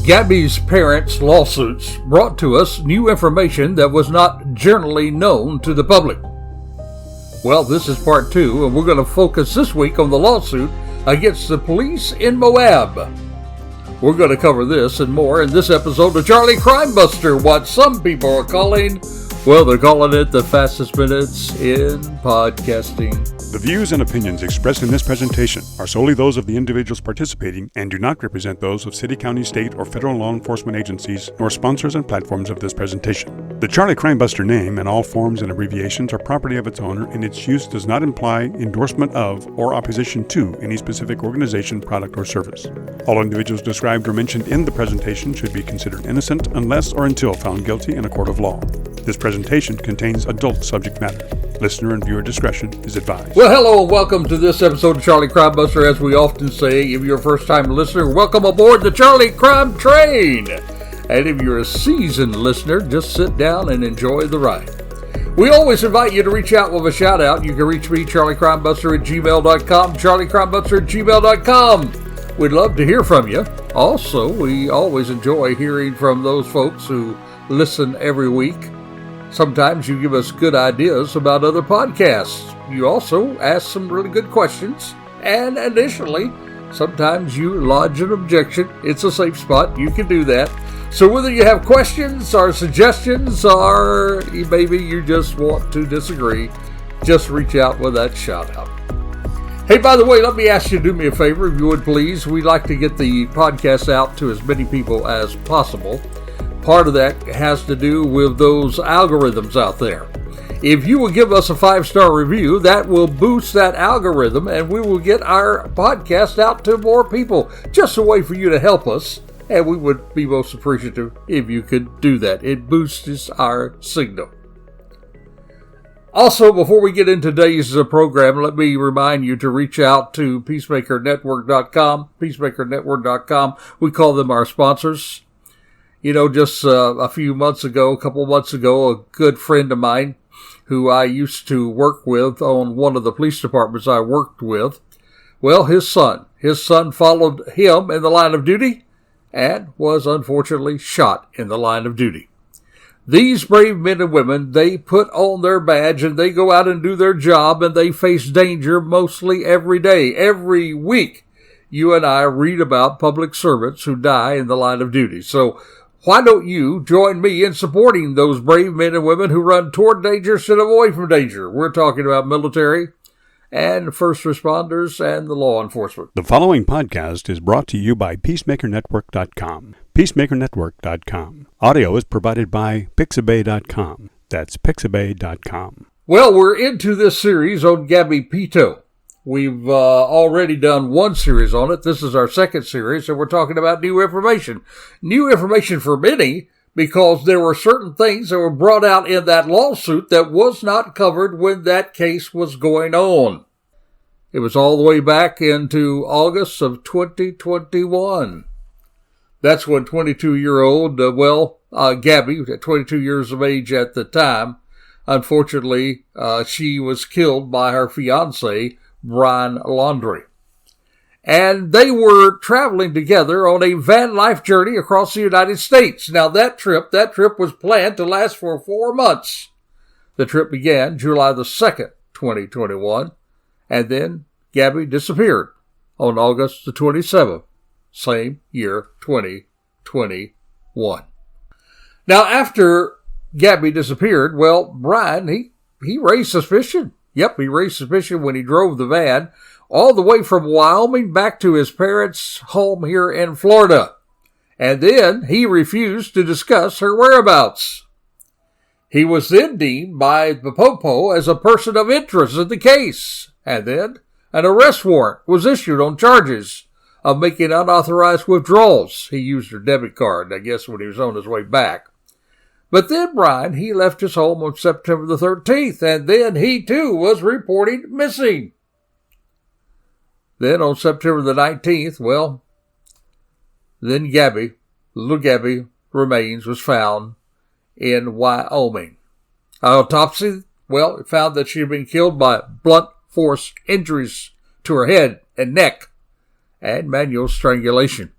Gabby's parents' lawsuits brought to us new information that was not generally known to the public. Well, this is part 2, and we're going to focus this week on the lawsuit against the police in Moab. We're going to cover this and more in this episode of Charlie Crimebuster, what some people are calling, well, they're calling it the fastest minutes in podcasting. The views and opinions expressed in this presentation are solely those of the individuals participating and do not represent those of city, county, state, or federal law enforcement agencies, nor sponsors and platforms of this presentation. The Charlie Crimebuster name and all forms and abbreviations are property of its owner, and its use does not imply endorsement of or opposition to any specific organization, product, or service. All individuals described or mentioned in the presentation should be considered innocent unless or until found guilty in a court of law. This presentation contains adult subject matter. Listener and viewer discretion is advised. Well, hello and welcome to this episode of Charlie Crimebuster. As we often say, if you're a first-time listener, welcome aboard the Charlie Crime Train. And if you're a seasoned listener, just sit down and enjoy the ride. We always invite you to reach out with a shout-out. You can reach me, charliecrimebuster@gmail.com, charliecrimebuster@gmail.com. We'd love to hear from you. Also, we always enjoy hearing from those folks who listen every week. Sometimes you give us good ideas about other podcasts. You also ask some really good questions. And additionally, sometimes you lodge an objection. It's a safe spot. You can do that. So whether you have questions or suggestions or maybe you just want to disagree, just reach out with that shout out. Hey, by the way, let me ask you to do me a favor, if you would please. We'd like to get the podcast out to as many people as possible. Part of that has to do with those algorithms out there. If you will give us a 5-star review, that will boost that algorithm and we will get our podcast out to more people. Just a way for you to help us, and we would be most appreciative if you could do that. It boosts our signal. Also, before we get into today's program, let me remind you to reach out to peacemakernetwork.com, peacemakernetwork.com. We call them our sponsors. You know, just a couple months ago, a good friend of mine who I used to work with on one of the police departments I worked with, well, his son followed him in the line of duty and was unfortunately shot in the line of duty. These brave men and women, they put on their badge and they go out and do their job and they face danger mostly every day, every week. You and I read about public servants who die in the line of duty. So why don't you join me in supporting those brave men and women who run toward danger instead of away from danger? We're talking about military and first responders and the law enforcement. The following podcast is brought to you by peacemakernetwork.com. peacemakernetwork.com. Audio is provided by pixabay.com. That's pixabay.com. Well, we're into this series on Gabby Petito. We've already done one series on it. This is our second series, and we're talking about new information. New information for many, because there were certain things that were brought out in that lawsuit that was not covered when that case was going on. It was all the way back into August of 2021. That's when 22-year-old, Gabby, at 22 years of age at the time, unfortunately, she was killed by her fiancé, Brian Laundrie. And they were traveling together on a van life journey across the United States. Now that trip was planned to last for 4 months. The trip began July the 2nd, 2021, and then Gabby disappeared on August the 27th, same year, 2021. Now after Gabby disappeared, well, Brian, he raised suspicion. Yep, he raised suspicion when he drove the van all the way from Wyoming back to his parents' home here in Florida. And then he refused to discuss her whereabouts. He was then deemed by the Popo as a person of interest in the case. And then an arrest warrant was issued on charges of making unauthorized withdrawals. He used her debit card, I guess, when he was on his way back. But then Brian, he left his home on September the 13th, and then he too was reported missing. Then on September the 19th, then Gabby, little Gabby, remains was found in Wyoming. Autopsy, it found that she had been killed by blunt force injuries to her head and neck and manual strangulation.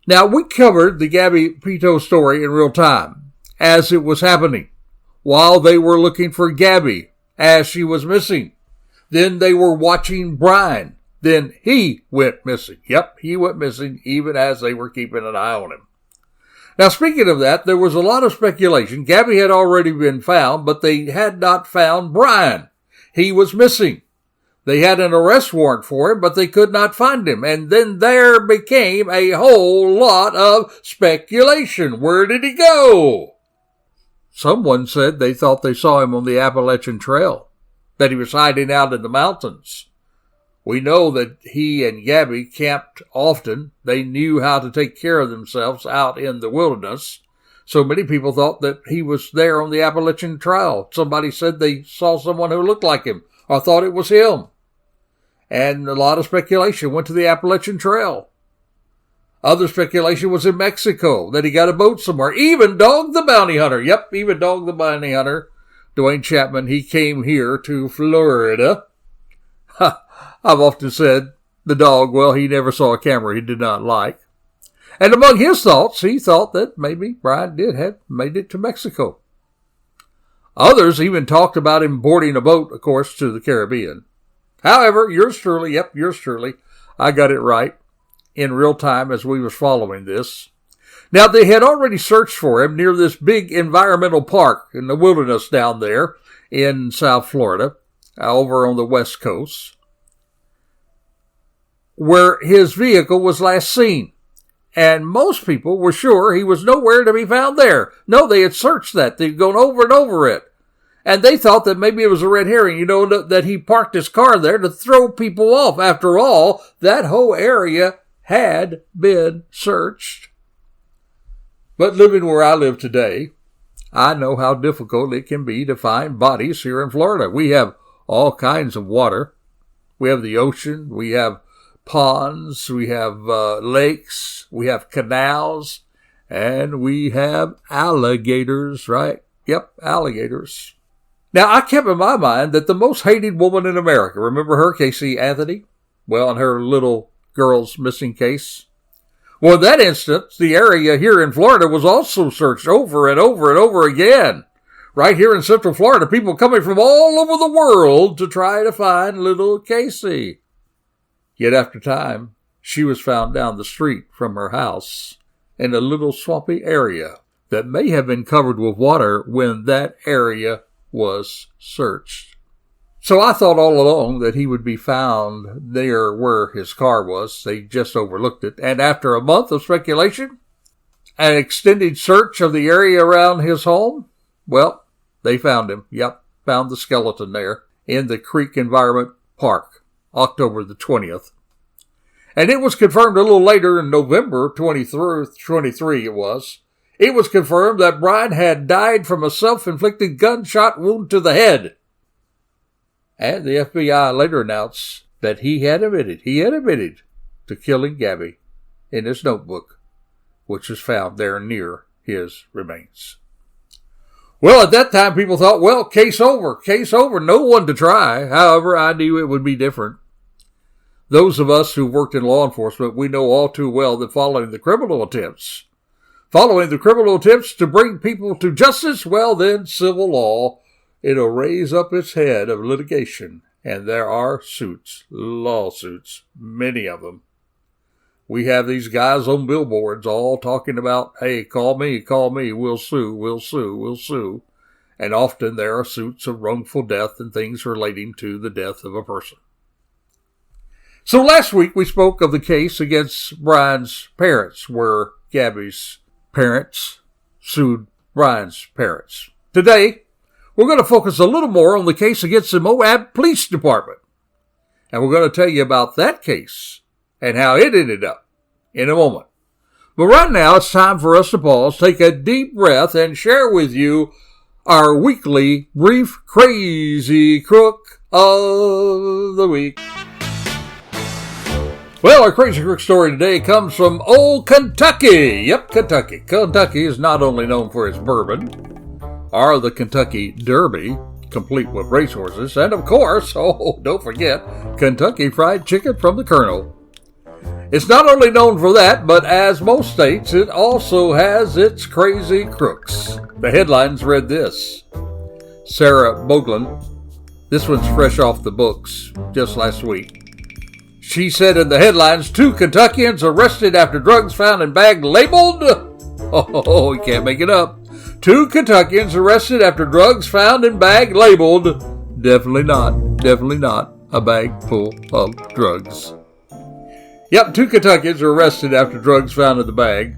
Now, we covered the Gabby Petito story in real time as it was happening, while they were looking for Gabby as she was missing. Then they were watching Brian. Then he went missing. Yep, he went missing even as they were keeping an eye on him. Now, speaking of that, there was a lot of speculation. Gabby had already been found, but they had not found Brian. He was missing. They had an arrest warrant for him, but they could not find him. And then there became a whole lot of speculation. Where did he go? Someone said they thought they saw him on the Appalachian Trail, that he was hiding out in the mountains. We know that he and Gabby camped often. They knew how to take care of themselves out in the wilderness. So many people thought that he was there on the Appalachian Trail. Somebody said they saw someone who looked like him or thought it was him. And a lot of speculation went to the Appalachian Trail. Other speculation was in Mexico, that he got a boat somewhere. Even Dog the Bounty Hunter. Yep, even Dog the Bounty Hunter, Dwayne Chapman, he came here to Florida. I've often said the dog, well, he never saw a camera he did not like. And among his thoughts, he thought that maybe Brian did have made it to Mexico. Others even talked about him boarding a boat, of course, to the Caribbean. However, yours truly, I got it right in real time as we was following this. Now, they had already searched for him near this big environmental park in the wilderness down there in South Florida, over on the West Coast, where his vehicle was last seen. And most people were sure he was nowhere to be found there. No, they had searched that. They'd gone over and over it. And they thought that maybe it was a red herring, that he parked his car there to throw people off. After all, that whole area had been searched. But living where I live today, I know how difficult it can be to find bodies here in Florida. We have all kinds of water. We have the ocean. We have ponds. We have lakes. We have canals. And we have alligators, right? Yep, alligators. Now, I kept in my mind that the most hated woman in America, remember her, Casey Anthony? Well, in her little girl's missing case. Well, in that instance, the area here in Florida was also searched over and over and over again. Right here in Central Florida, people coming from all over the world to try to find little Casey. Yet after time, she was found down the street from her house in a little swampy area that may have been covered with water when that area was searched. So I thought all along that he would be found there where his car was. They just overlooked it. And after a month of speculation, an extended search of the area around his home, well, they found him. Yep, found the skeleton there in the Creek Environment Park, October the 20th. And it was confirmed a little later in November 23 it was. It was confirmed that Brian had died from a self-inflicted gunshot wound to the head. And the FBI later announced that he had admitted to killing Gabby in his notebook, which was found there near his remains. Well, at that time, people thought, well, case over, no one to try. However, I knew it would be different. Those of us who worked in law enforcement, we know all too well that following the criminal attempts to bring people to justice, well, then civil law, it'll raise up its head of litigation. And there are lawsuits, many of them. We have these guys on billboards all talking about, hey, call me, we'll sue. And often there are suits of wrongful death and things relating to the death of a person. So last week we spoke of the case against Brian's parents, where Gabby's parents sued Brian's parents. Today, we're going to focus a little more on the case against the Moab Police Department. And we're going to tell you about that case and how it ended up in a moment. But right now, it's time for us to pause, take a deep breath, and share with you our weekly brief crazy crook of the week. Well, our Crazy Crook story today comes from old Kentucky. Yep, Kentucky. Kentucky is not only known for its bourbon, or the Kentucky Derby, complete with racehorses, and of course, don't forget, Kentucky Fried Chicken from the Colonel. It's not only known for that, but as most states, it also has its crazy crooks. The headlines read this. Sarah Boglin, this one's fresh off the books, just last week. She said in the headlines, 2 Kentuckians arrested after drugs found in bag labeled. Oh, you can't make it up. 2 Kentuckians arrested after drugs found in bag labeled. Definitely not a bag full of drugs. Yep, 2 Kentuckians were arrested after drugs found in the bag.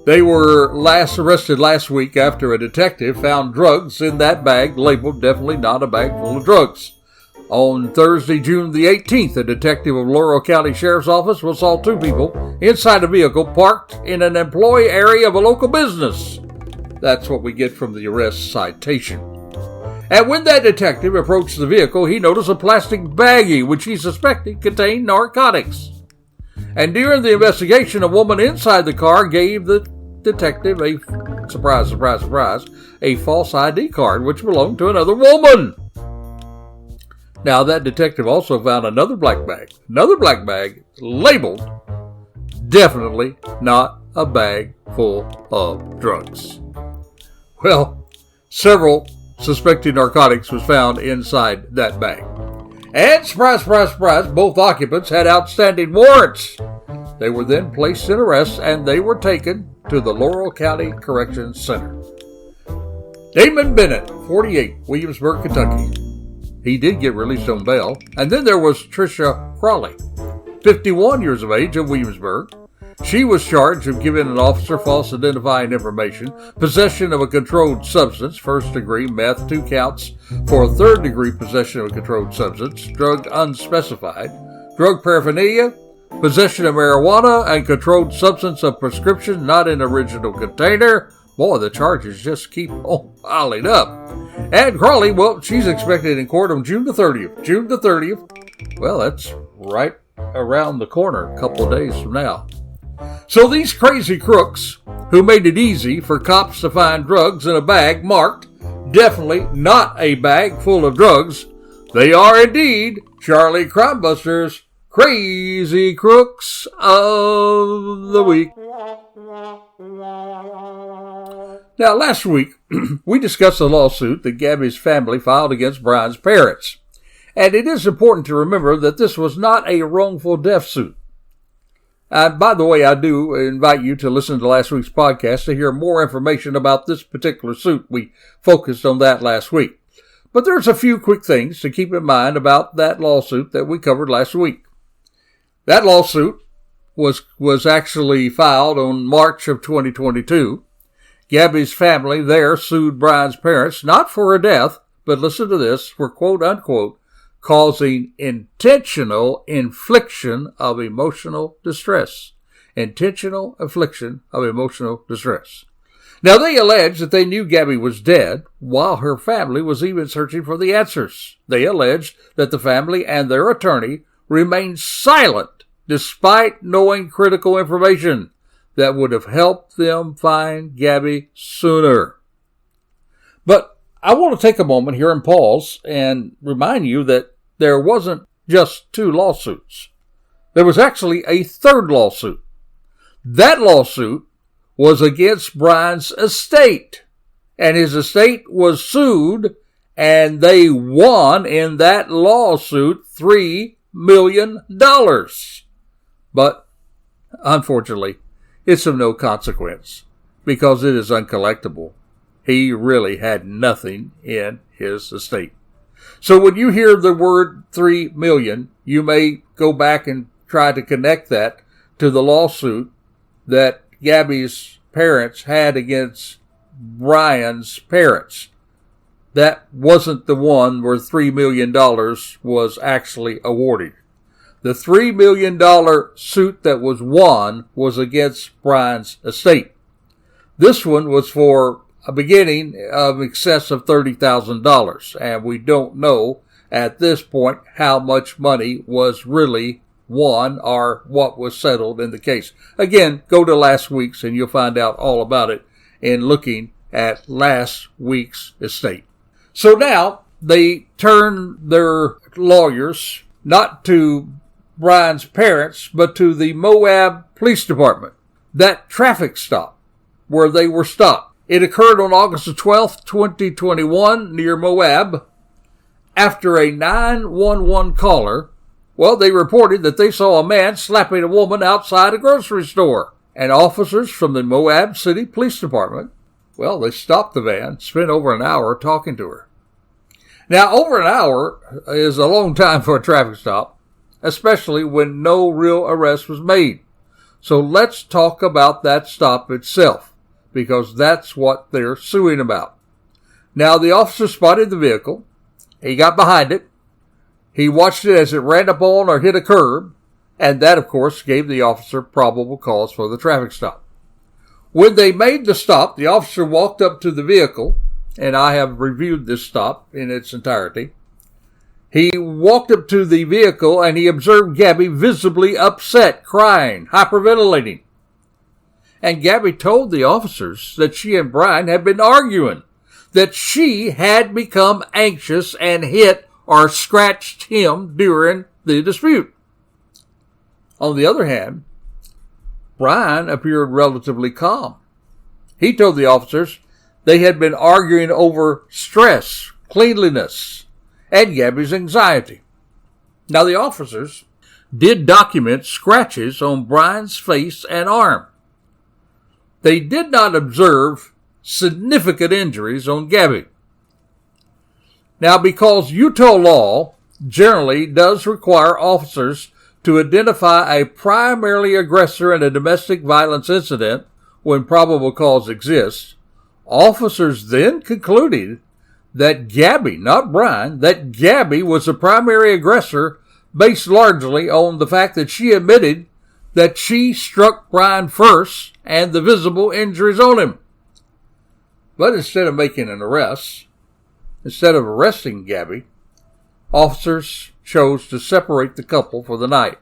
They were last arrested last week after a detective found drugs in that bag labeled definitely not a bag full of drugs. On Thursday, June the 18th, a detective of Laurel County Sheriff's Office saw 2 people inside a vehicle parked in an employee area of a local business. That's what we get from the arrest citation. And when that detective approached the vehicle, he noticed a plastic baggie which he suspected contained narcotics. And during the investigation, a woman inside the car gave the detective a, surprise, surprise, surprise, a false ID card which belonged to another woman. Now, that detective also found another black bag labeled definitely not a bag full of drugs. Well, several suspected narcotics was found inside that bag. And surprise, surprise, surprise, both occupants had outstanding warrants. They were then placed in arrest and they were taken to the Laurel County Corrections Center. Damon Bennett, 48, Williamsburg, Kentucky. He did get released on bail. And then there was Tricia Crawley, 51 years of age, of Williamsburg. She was charged of giving an officer false identifying information, possession of a controlled substance, first-degree meth, 2 counts for third-degree possession of a controlled substance, drug unspecified, drug paraphernalia, possession of marijuana, and controlled substance of prescription not in original container. Boy, the charges just keep on piling up. And Crawley, well, she's expected in court on June the 30th. June the 30th. Well, that's right around the corner, a couple of days from now. So these crazy crooks who made it easy for cops to find drugs in a bag marked definitely not a bag full of drugs, they are indeed Charlie Crimebuster's Crazy Crooks of the Week. Now, last week, we discussed the lawsuit that Gabby's family filed against Brian's parents. And it is important to remember that this was not a wrongful death suit. By the way, I do invite you to listen to last week's podcast to hear more information about this particular suit. We focused on that last week. But there's a few quick things to keep in mind about that lawsuit that we covered last week. That lawsuit was actually filed on March of 2022. Gabby's family there sued Brian's parents, not for her death, but listen to this, for quote-unquote, causing intentional infliction of emotional distress. Intentional infliction of emotional distress. Now, they allege that they knew Gabby was dead while her family was even searching for the answers. They alleged that the family and their attorney remained silent despite knowing critical information that would have helped them find Gabby sooner. But I want to take a moment here and pause and remind you that there wasn't just 2 lawsuits. There was actually a 3rd lawsuit. That lawsuit was against Brian's estate, and his estate was sued, and they won in that lawsuit $3 million. But, unfortunately, it's of no consequence, because it is uncollectible. He really had nothing in his estate. So when you hear the word $3 million, you may go back and try to connect that to the lawsuit that Gabby's parents had against Brian's parents. That wasn't the one where $3 million was actually awarded. The $3 million suit that was won was against Brian's estate. This one was for a beginning of excess of $30,000, and we don't know at this point how much money was really won or what was settled in the case. Again, go to last week's and you'll find out all about it in looking at last week's estate. So now they turn their lawyers not to Brian's parents, but to the Moab Police Department. That traffic stop where they were stopped. It occurred on August the 12th, 2021 near Moab after a 911 caller, they reported that they saw a man slapping a woman outside a grocery store. And officers from the Moab City Police Department, they stopped the van, spent over an hour talking to her. Now, over an hour is a long time for a traffic stop, especially when no real arrest was made. So let's talk about that stop itself, because that's what they're suing about. Now, the officer spotted the vehicle. He got behind it. He watched it as it ran up on or hit a curb, and that, of course, gave the officer probable cause for the traffic stop. When they made the stop, the officer walked up to the vehicle, and I have reviewed this stop in its entirety. He walked up to the vehicle, and he observed Gabby visibly upset, crying, hyperventilating. And Gabby told the officers that she and Brian had been arguing, that she had become anxious and hit or scratched him during the dispute. On the other hand, Brian appeared relatively calm. He told the officers they had been arguing over stress, cleanliness, and Gabby's anxiety. Now, the officers did document scratches on Brian's face and arm. They did not observe significant injuries on Gabby. Now, because Utah law generally does require officers to identify a primary aggressor in a domestic violence incident when probable cause exists, officers then concluded that Gabby, not Brian, that Gabby was the primary aggressor based largely on the fact that she admitted that she struck Brian first and the visible injuries on him. But instead of making an arrest, instead of arresting Gabby, officers chose to separate the couple for the night.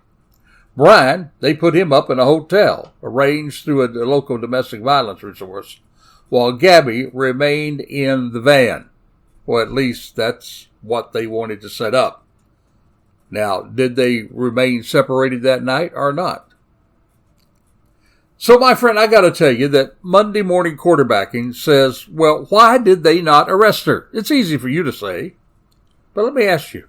Brian, they put him up in a hotel arranged through a local domestic violence resource, while Gabby remained in the van. Well, at least that's what they wanted to set up. Now, did they remain separated that night or not? So, my friend, I got to tell you that Monday morning quarterbacking says, why did they not arrest her? It's easy for you to say, but let me ask you.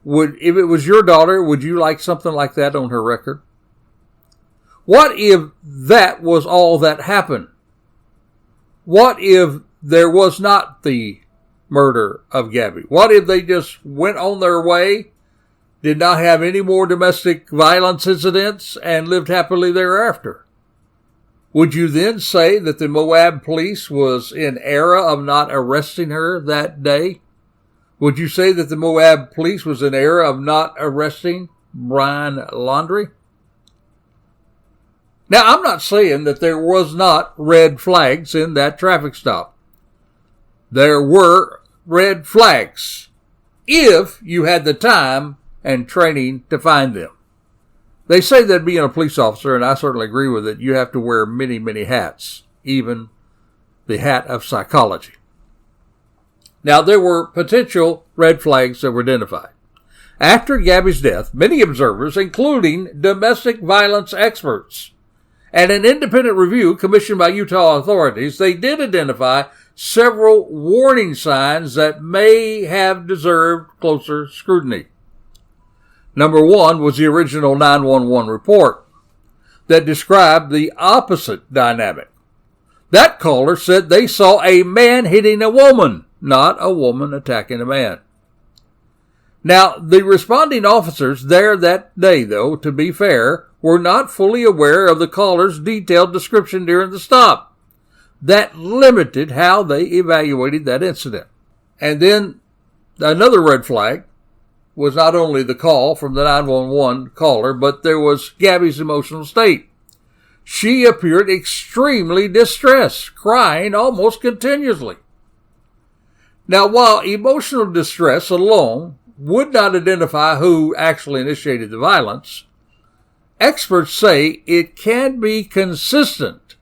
If it was your daughter, would you like something like that on her record? What if that was all that happened? What if there was not the murder of Gabby? What if they just went on their way, did not have any more domestic violence incidents, and lived happily thereafter? Would you then say that the Moab police was in error of not arresting her that day? Would you say that the Moab police was in error of not arresting Brian Laundrie? Now, I'm not saying that there was not red flags in that traffic stop. There were red flags if you had the time and training to find them. They say that being a police officer, and I certainly agree with it, you have to wear many, many hats, even the hat of psychology. Now, there were potential red flags that were identified. After Gabby's death, many observers, including domestic violence experts, and an independent review commissioned by Utah authorities, they did identify several warning signs that may have deserved closer scrutiny. Number one was the original 911 report that described the opposite dynamic. That caller said they saw a man hitting a woman, not a woman attacking a man. Now, the responding officers there that day, though, to be fair, were not fully aware of the caller's detailed description during the stop. That limited how they evaluated that incident. And then another red flag was not only the call from the 911 caller, but there was Gabby's emotional state. She appeared extremely distressed, crying almost continuously. Now, while emotional distress alone would not identify who actually initiated the violence, experts say it can be consistent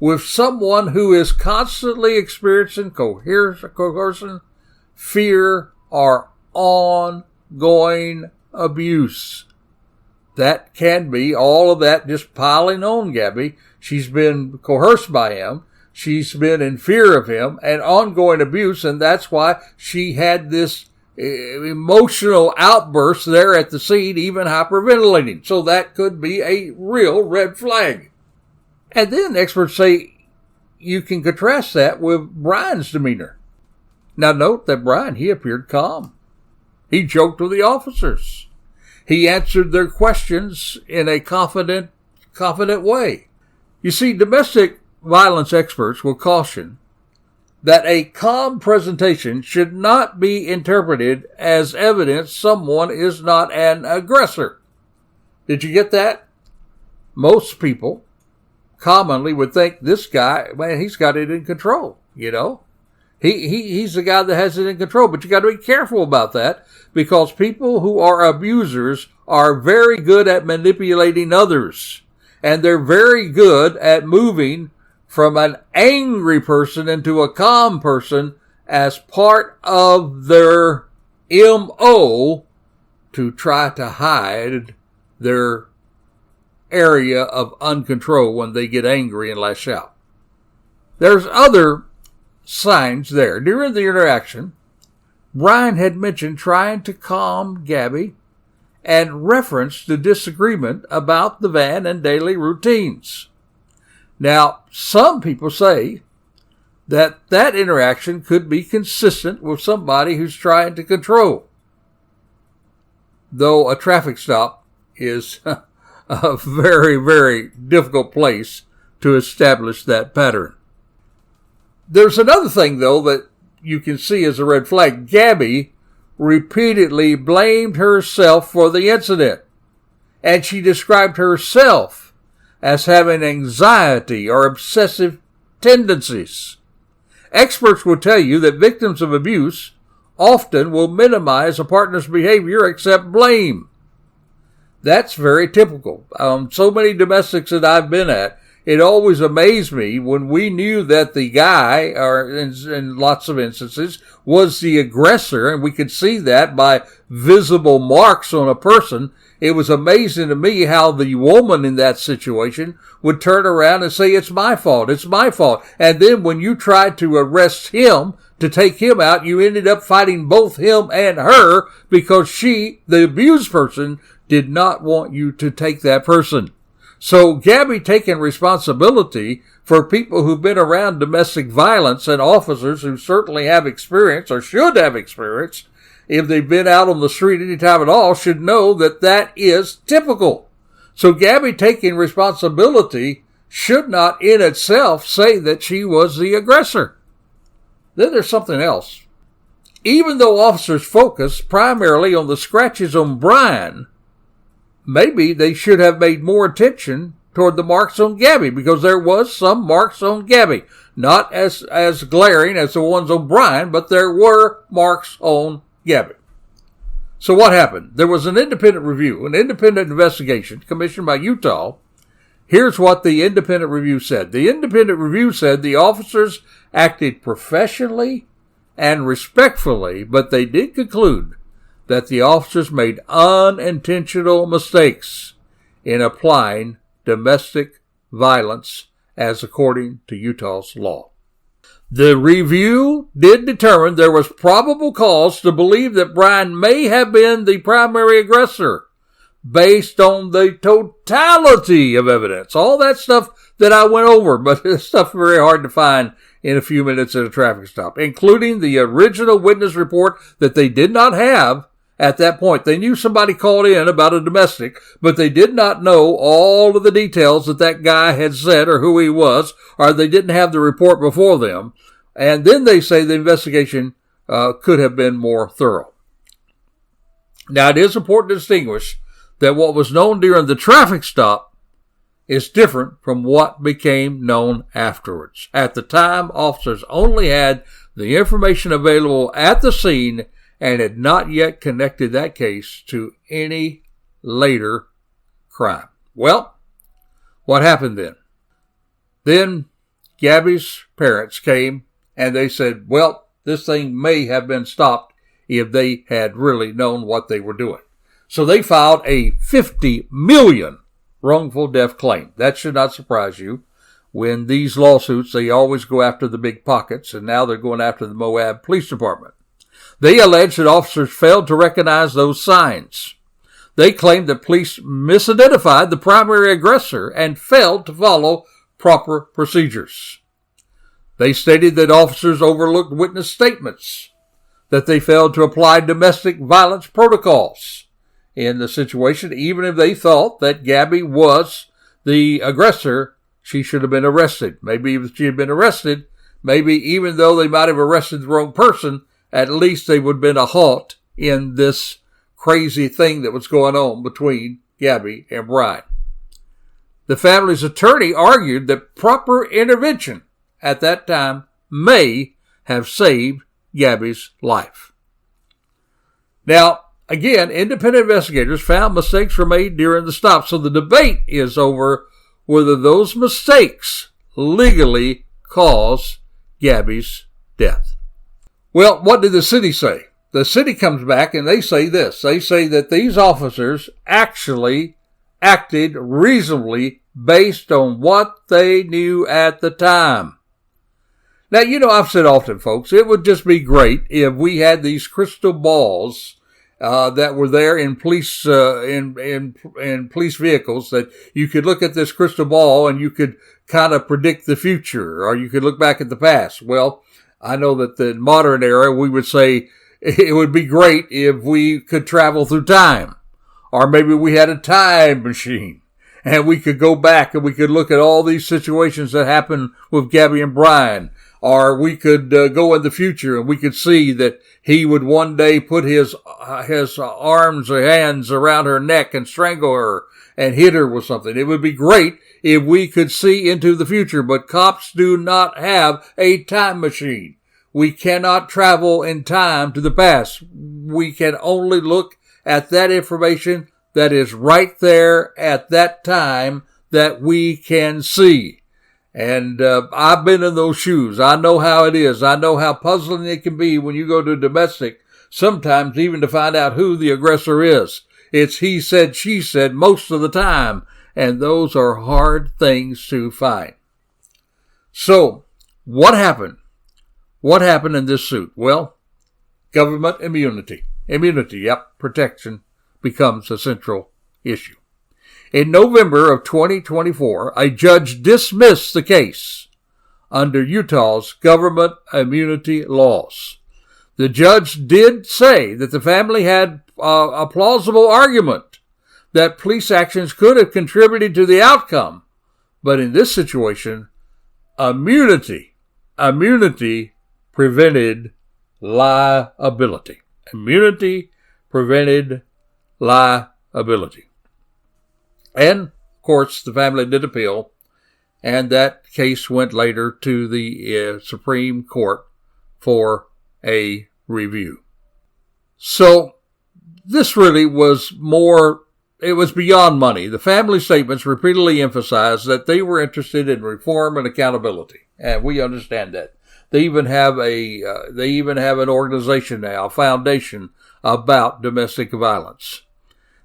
with someone who is constantly experiencing coercion, fear, or ongoing abuse. that can be all of that just piling on Gabby. She's been coerced by him. She's been in fear of him and ongoing abuse, and that's why she had this emotional outburst there at the scene, even hyperventilating. So that could be a real red flag. And then experts say you can contrast that with Brian's demeanor. Now note that Brian, he appeared calm. He joked with the officers. He answered their questions in a confident way. You see, domestic violence experts will caution that a calm presentation should not be interpreted as evidence someone is not an aggressor. Did you get that? Most people commonly would think this guy, man, he's got it in control, you know. He's the guy that has it in control, but you got to be careful about that because people who are abusers are very good at manipulating others, and they're very good at moving from an angry person into a calm person as part of their MO to try to hide their area of uncontrol when they get angry and lash out. There's other signs there. During the interaction, Brian had mentioned trying to calm Gabby and referenced the disagreement about the van and daily routines. Now, some people say that interaction could be consistent with somebody who's trying to control, though a traffic stop is a very, very difficult place to establish that pattern. There's another thing, though, that you can see as a red flag. Gabby repeatedly blamed herself for the incident, and she described herself as having anxiety or obsessive tendencies. Experts will tell you that victims of abuse often will minimize a partner's behavior except blame. That's very typical. So many domestics that I've been at, it always amazed me when we knew that the guy, or in lots of instances, was the aggressor, and we could see that by visible marks on a person. It was amazing to me how the woman in that situation would turn around and say, it's my fault. And then when you tried to arrest him, to take him out, you ended up fighting both him and her because she, the abused person, did not want you to take that person. So Gabby taking responsibility for people who've been around domestic violence and officers who certainly have experience or should have experience, if they've been out on the street any time at all, should know that that is typical. So Gabby taking responsibility should not in itself say that she was the aggressor. Then there's something else. Even though officers focus primarily on the scratches on Brian, maybe they should have made more attention toward the marks on Gabby, because there was some marks on Gabby. Not as glaring as the ones on Brian, but there were marks on Gabby. So what happened? There was an independent review, an independent investigation commissioned by Utah. Here's what the independent review said. The independent review said the officers acted professionally and respectfully, but they did conclude that the officers made unintentional mistakes in applying domestic violence as according to Utah's law. The review did determine there was probable cause to believe that Brian may have been the primary aggressor based on the totality of evidence. All that stuff that I went over, but it's stuff very hard to find in a few minutes at a traffic stop, including the original witness report that they did not have at that point. They knew somebody called in about a domestic, but they did not know all of the details that guy had said or who he was, or they didn't have the report before them. And then they say the investigation could have been more thorough. Now, it is important to distinguish that what was known during the traffic stop is different from what became known afterwards. At the time, officers only had the information available at the scene and had not yet connected that case to any later crime. Well, what happened then? Then Gabby's parents came and they said, well, this thing may have been stopped if they had really known what they were doing. So they filed a $50 million wrongful death claim. That should not surprise you. When these lawsuits, they always go after the big pockets, and now they're going after the Moab Police Department. They allege that officers failed to recognize those signs. They claimed that police misidentified the primary aggressor and failed to follow proper procedures. They stated that officers overlooked witness statements, that they failed to apply domestic violence protocols in the situation. Even if they thought that Gabby was the aggressor, she should have been arrested. Maybe if she had been arrested, maybe even though they might have arrested the wrong person, at least they would have been a halt in this crazy thing that was going on between Gabby and Brian. The family's attorney argued that proper intervention at that time may have saved Gabby's life. Now, again, independent investigators found mistakes were made during the stop, so the debate is over whether those mistakes legally caused Gabby's death. Well, what did the city say? The city comes back and they say this. They say that these officers actually acted reasonably based on what they knew at the time. Now, I've said often, folks, it would just be great if we had these crystal balls that were there in police in police vehicles, that you could look at this crystal ball and you could kind of predict the future, or you could look back at the past. Well, I know that the modern era, we would say it would be great if we could travel through time, or maybe we had a time machine and we could go back and we could look at all these situations that happened with Gabby and Brian. Or we could go in the future and we could see that he would one day put his arms or hands around her neck and strangle her and hit her with something. It would be great if we could see into the future, but cops do not have a time machine. We cannot travel in time to the past. We can only look at that information that is right there at that time that we can see. And I've been in those shoes. I know how it is. I know how puzzling it can be when you go to domestic, sometimes even to find out who the aggressor is. It's he said, she said most of the time, and those are hard things to find. So, what happened? What happened in this suit? Well, government immunity. Protection becomes a central issue. In November of 2024, a judge dismissed the case under Utah's government immunity laws. The judge did say that the family had a plausible argument that police actions could have contributed to the outcome, but in this situation, immunity prevented liability. Immunity prevented liability. And, of course, the family did appeal, and that case went later to the Supreme Court for a review. So, this really was it was beyond money. The family statements repeatedly emphasized that they were interested in reform and accountability, and we understand that. They even have an organization now, a foundation about domestic violence.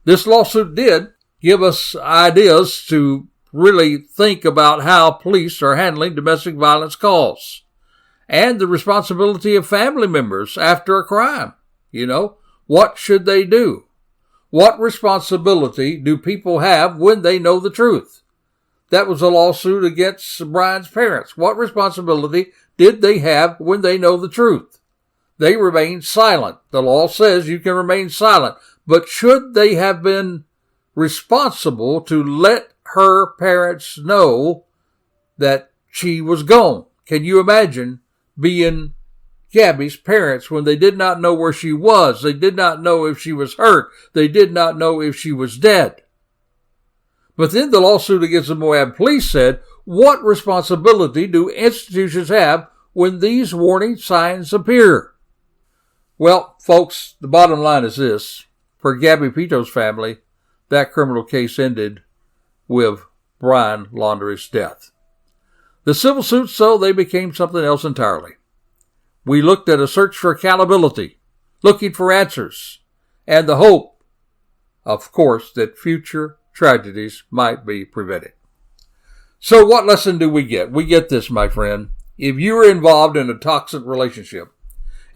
This lawsuit did give us ideas to really think about how police are handling domestic violence calls and the responsibility of family members after a crime. What should they do? What responsibility do people have when they know the truth? That was a lawsuit against Brian's parents. What responsibility did they have when they know the truth? They remained silent. The law says you can remain silent, but should they have been responsible to let her parents know that she was gone? Can you imagine being Gabby's parents when they did not know where she was? They did not know if she was hurt. They did not know if she was dead. But then the lawsuit against the Moab police said, what responsibility do institutions have when these warning signs appear? Well, folks, the bottom line is this. For Gabby Petito's family, that criminal case ended with Brian Laundrie's death. The civil suits, though, they became something else entirely. We looked at a search for accountability, looking for answers, and the hope of course, that future tragedies might be prevented. So what lesson do we get? We get this, my friend. If you are involved in a toxic relationship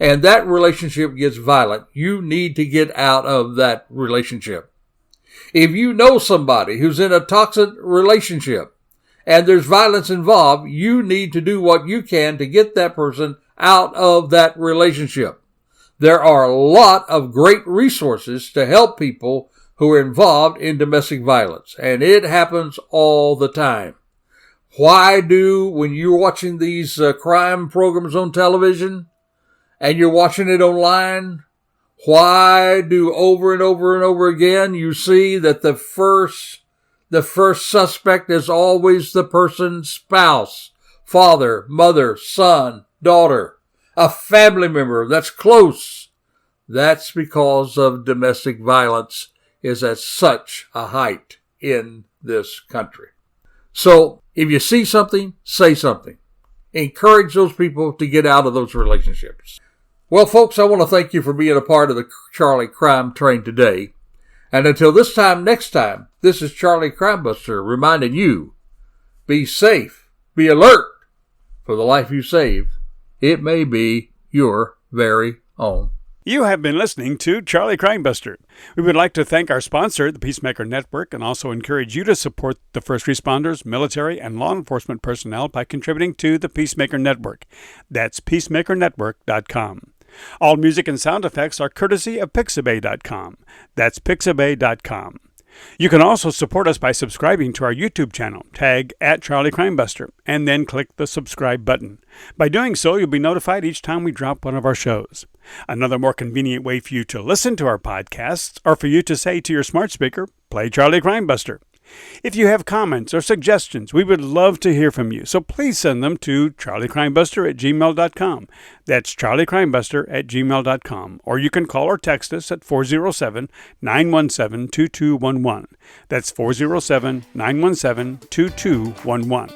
and that relationship gets violent, you need to get out of that relationship. If you know somebody who's in a toxic relationship and there's violence involved, you need to do what you can to get that person out of that relationship. There are a lot of great resources to help people who are involved in domestic violence, and it happens all the time. When you're watching these crime programs on television and you're watching it online, why do over and over and over again you see that the first suspect is always the person's spouse, father, mother, son, daughter, a family member that's close? That's because of domestic violence is at such a height in this country. So if you see something, say something. Encourage those people to get out of those relationships. Well, folks, I want to thank you for being a part of the Charlie Crime Train today. And until this time next time, this is Charlie Crimebuster reminding you, be safe, be alert. For the life you save, it may be your very own. You have been listening to Charlie Crimebuster. We would like to thank our sponsor, the Peacemaker Network, and also encourage you to support the first responders, military, and law enforcement personnel by contributing to the Peacemaker Network. That's peacemakernetwork.com. All music and sound effects are courtesy of pixabay.com. That's pixabay.com. You can also support us by subscribing to our YouTube channel, tag @CharlieCrimebuster, and then click the subscribe button. By doing so, you'll be notified each time we drop one of our shows. Another more convenient way for you to listen to our podcasts, or for you to say to your smart speaker, play Charlie Crimebuster. If you have comments or suggestions, we would love to hear from you, so please send them to charliecrimebuster@gmail.com. That's charliecrimebuster@gmail.com. Or you can call or text us at 407-917-2211. That's 407-917-2211.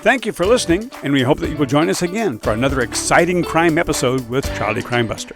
Thank you for listening, and we hope that you will join us again for another exciting crime episode with Charlie Crimebuster.